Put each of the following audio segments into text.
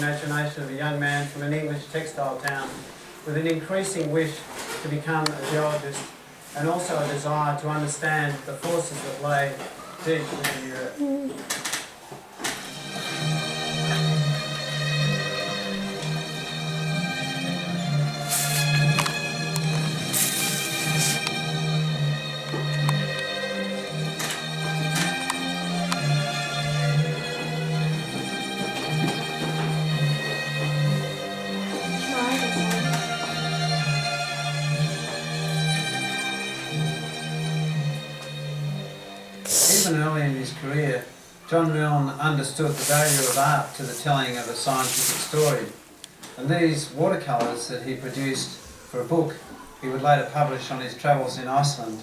imagination of a young man from an English textile town with an increasing wish to become a geologist and also a desire to understand the forces that lay deep within the earth. Even early in his career, John Milne understood the value of art to the telling of a scientific story, and these watercolours that he produced for a book he would later publish on his travels in Iceland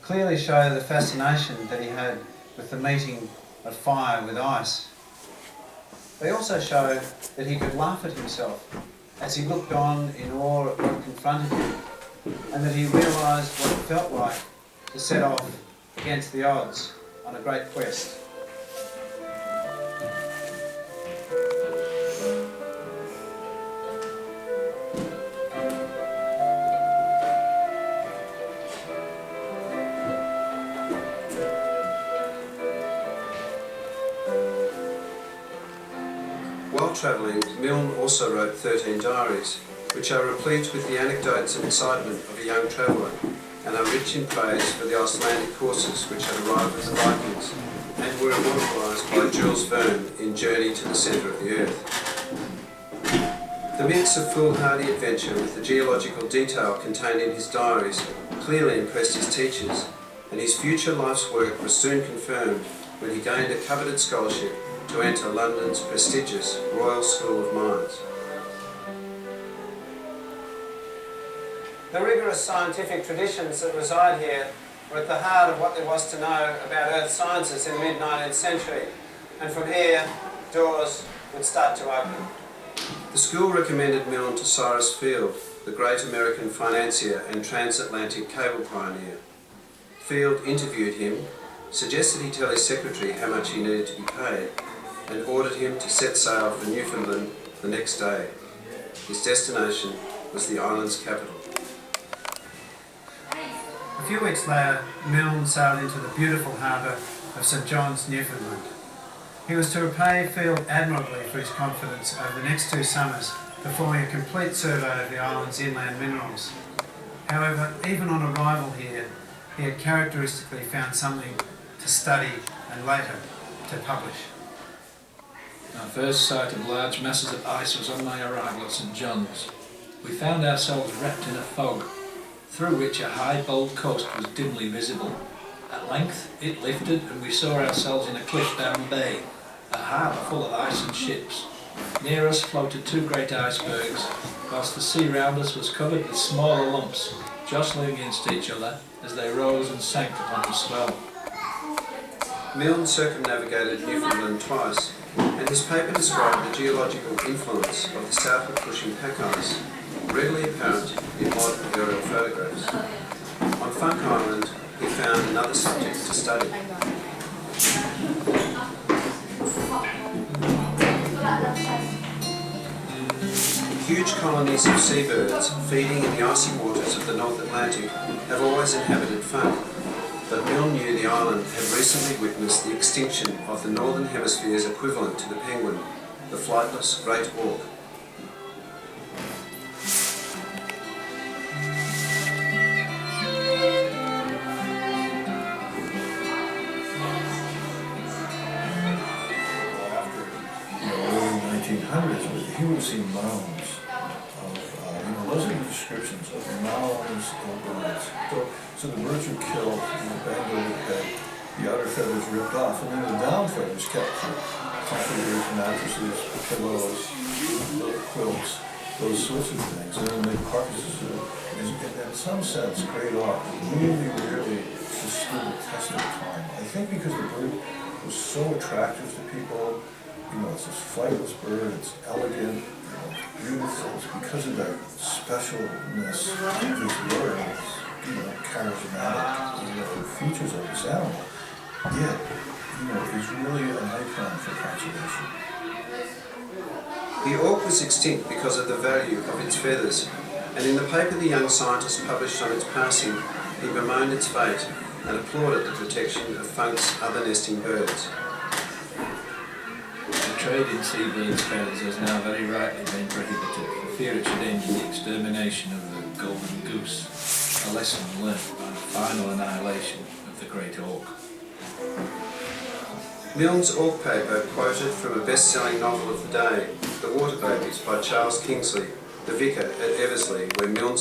clearly show the fascination that he had with the meeting of fire with ice. They also show that he could laugh at himself as he looked on in awe at what confronted him, and that he realised what it felt like to set off against the odds on a great quest. While travelling, Milne also wrote 13 diaries, which are replete with the anecdotes and excitement of a young traveller, and are rich in praise for the Icelandic horses which had arrived with the Vikings and were immortalised by Jules Verne in Journey to the Centre of the Earth. The mix of foolhardy adventure with the geological detail contained in his diaries clearly impressed his teachers, and his future life's work was soon confirmed when he gained a coveted scholarship to enter London's prestigious Royal School of Mines. The rigorous scientific traditions that reside here were at the heart of what there was to know about earth sciences in the mid-19th century, and from here, doors would start to open. The school recommended Milne to Cyrus Field, the great American financier and transatlantic cable pioneer. Field interviewed him, suggested he tell his secretary how much he needed to be paid, and ordered him to set sail for Newfoundland the next day. His destination was the island's capital. A few weeks later, Milne sailed into the beautiful harbour of St John's, Newfoundland. He was to repay Field admirably for his confidence over the next 2 summers, performing a complete survey of the island's inland minerals. However, even on arrival here, he had characteristically found something to study and later to publish. Our first sight of large masses of ice was on my arrival at St John's. We found ourselves wrapped in a fog, through which a high, bold coast was dimly visible. At length it lifted and we saw ourselves in a cliff-bound bay, a harbour full of ice and ships. Near us floated 2 great icebergs, whilst the sea round us was covered with smaller lumps, jostling against each other as they rose and sank upon the swell. Milne circumnavigated Newfoundland twice, and his paper described the geological influence of the southward pushing pack ice, readily apparent in modern aerial photographs. On Funk Island, he found another subject to study. Huge colonies of seabirds feeding in the icy waters of the North Atlantic have always inhabited Funk, but Milne knew the island had recently witnessed the extinction of the Northern Hemisphere's equivalent to the penguin, the flightless great auk. He would have seen mounds of, those are the descriptions of mounds of birds. So the birds were killed, banged over the head, the outer feathers ripped off, and then the down feathers kept comforters, mattresses, pillows, quilts, those sorts of things. And then the carcasses in some sense, great art really, really just stood the test of time. I think because the bird was so attractive to people. It's this flightless bird, it's elegant, beautiful. It's because of that specialness of this bird, charismatic, features of this animal. Yet, is really an icon for conservation. The auk was extinct because of the value of its feathers, and in the paper the young scientist published on its passing, he bemoaned its fate and applauded the protection of Funk's other nesting birds. The trade in seabirds' feathers has now very rightly been prohibited for fear it should end in the extermination of the golden goose, a lesson learnt by the final annihilation of the great auk. Milne's auk paper quoted from a best-selling novel of the day, The Water Babies by Charles Kingsley, the vicar at Eversley, where Milne's